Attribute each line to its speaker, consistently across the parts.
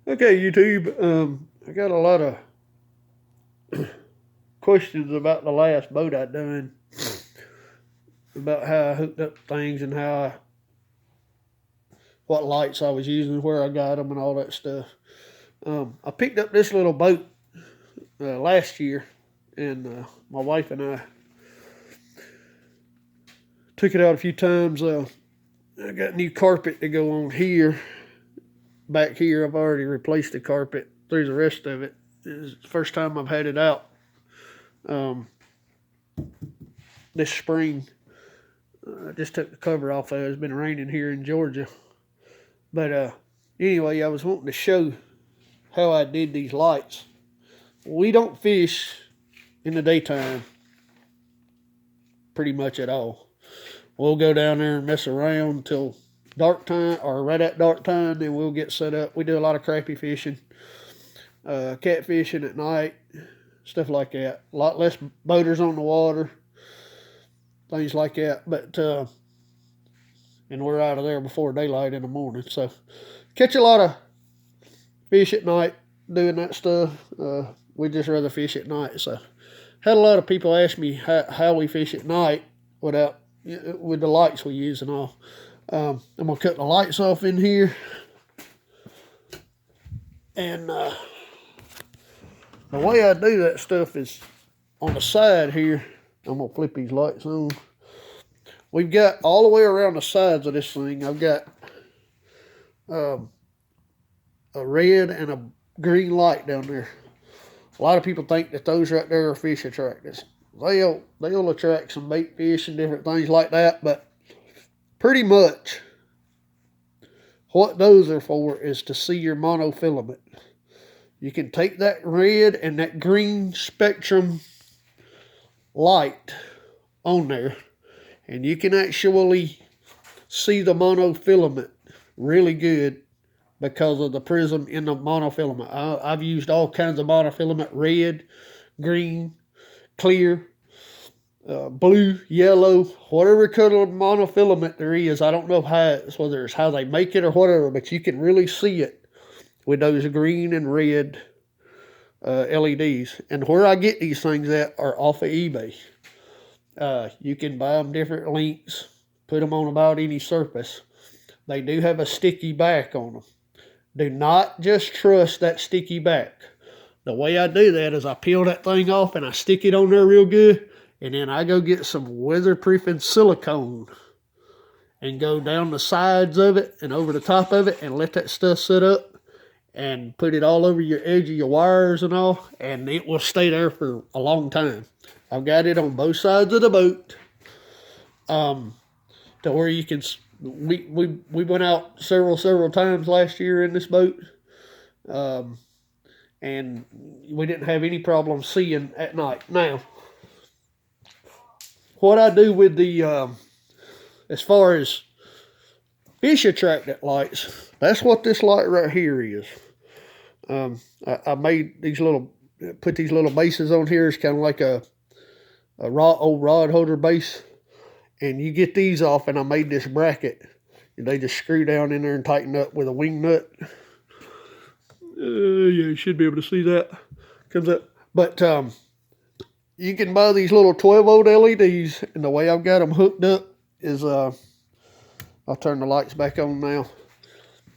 Speaker 1: Okay, YouTube. I got a lot of questions about the last boat I done, about how I hooked up things and what lights I was using, where I got them, and all that stuff. I picked up this little boat last year, and my wife and I took it out a few times. I got new carpet to go on here. Back here, I've already replaced the carpet through the rest of it. It's the first time I've had it out um, this spring. I just took the cover off of it. It's been raining here in Georgia. But anyway, I was wanting to show how I did these lights. We don't fish in the daytime pretty much at all. We'll go down there and mess around till dark time or right at dark time, then we'll get set up. We do a lot of crappie fishing, catfishing at night, stuff like that. A lot less boaters on the water, things like that. But and we're out of there before daylight in the morning. So catch a lot of fish at night doing that stuff. We just rather fish at night. So had a lot of people ask me how we fish at night with the lights we use and all. I'm gonna cut the lights off in here, and the way I do that stuff is on the side here. I'm gonna flip these lights on. We've got all the way around the sides of this thing. I've got a red and a green light down there. A lot of people think that those right there are fish attractors. They'll attract some bait fish and different things like that, but pretty much what those are for is to see your monofilament. You can take that red and that green spectrum light on there, and you can actually see the monofilament really good because of the prism in the monofilament. I've used all kinds of monofilament: red, green, clear, blue, yellow, whatever color of monofilament there is. I don't know whether it's how they make it or whatever, but you can really see it with those green and red LEDs. And where I get these things at are off of eBay. You can buy them different lengths, put them on about any surface. They do have a sticky back on them. Do not just trust that sticky back. The way I do that is I peel that thing off and I stick it on there real good, and then I go get some weatherproofing silicone and go down the sides of it and over the top of it and let that stuff sit up and put it all over your edge of your wires and all, and it will stay there for a long time. I've got it on both sides of the boat, to where you can. We went out several times last year in this boat, and we didn't have any problem seeing at night. Now, what I do with the as far as fish attractant lights, that's what this light right here is. I made put these little bases on here. It's kind of like a old rod holder base, and you get these off, and I made this bracket, and they just screw down in there and tighten up with a wing nut. Yeah, you should be able to see that. Comes up. But you can buy these little 12-volt LEDs, and the way I've got them hooked up is I'll turn the lights back on now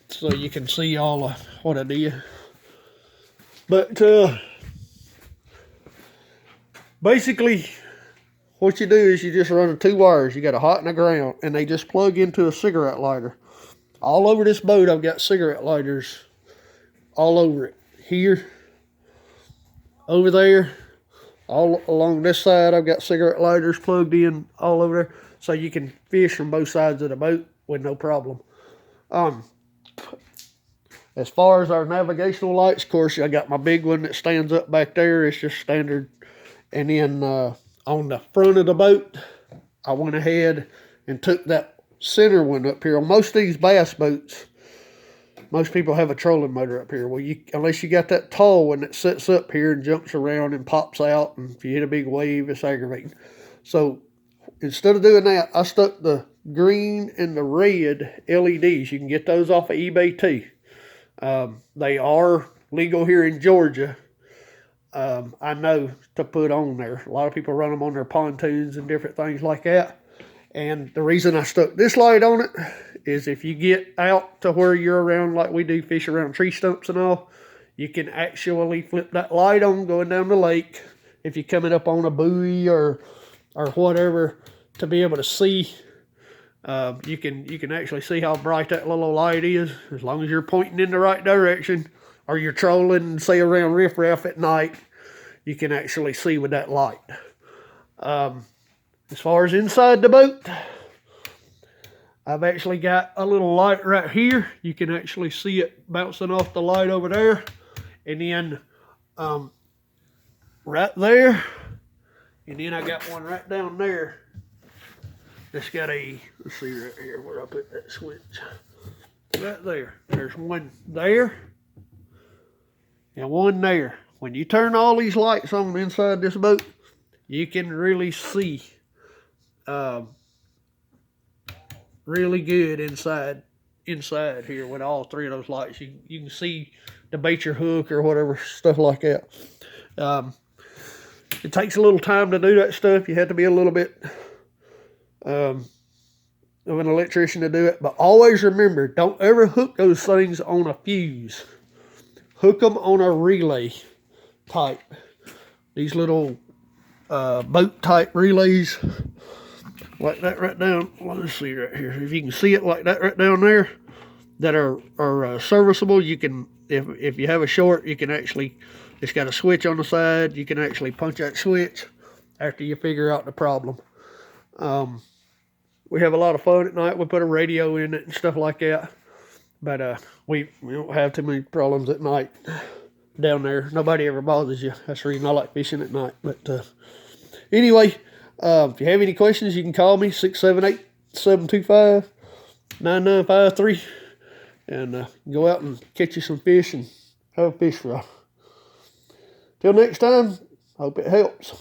Speaker 1: so you can see all of what I did. But basically, what you do is you just run 2 wires. You got a hot and a ground, and they just plug into a cigarette lighter. All over this boat, I've got cigarette lighters all over it. Here, over there, all along this side, I've got cigarette lighters plugged in all over there, so you can fish from both sides of the boat with no problem. As far as our navigational lights, of course, I got my big one that stands up back there. It's just standard. And then on the front of the boat, I went ahead and took that center one up here. On most of these bass boats, most people have a trolling motor up here. Well, unless you got that tall one that sits up here and jumps around and pops out, and if you hit a big wave, it's aggravating. So instead of doing that, I stuck the green and the red LEDs. You can get those off of eBay too. They are legal here in Georgia. I know to put on there. A lot of people run them on their pontoons and different things like that. And the reason I stuck this light on it is if you get out to where you're around, like we do, fish around tree stumps and all, you can actually flip that light on going down the lake. If you're coming up on a buoy or whatever, to be able to see, you can actually see how bright that little light is, as long as you're pointing in the right direction, or you're trolling, say around riffraff at night, you can actually see with that light. As far as inside the boat, I've actually got a little light right here. You can actually see it bouncing off the light over there. And then right there. And then I got one right down there. That's got a, let's see right here where I put that switch. Right there. There's one there. And one there. When you turn all these lights on inside this boat, you can really see really good inside here with all three of those lights. You can see the bait your hook or whatever, stuff like that. It takes a little time to do that stuff. You have to be a little bit of an electrician to do it. But always remember, don't ever hook those things on a fuse. Hook them on a relay type. These little boat type relays. Like that right down, let's see right here. If you can see it like that right down there, that are serviceable, you can, if you have a short, you can actually, it's got a switch on the side, you can actually punch that switch after you figure out the problem. We have a lot of fun at night. We put a radio in it and stuff like that. But we don't have too many problems at night down there. Nobody ever bothers you. That's the reason I like fishing at night. But anyway, if you have any questions, you can call me, 678-725-9953. And go out and catch you some fish and have a fish fry. Till next time, hope it helps.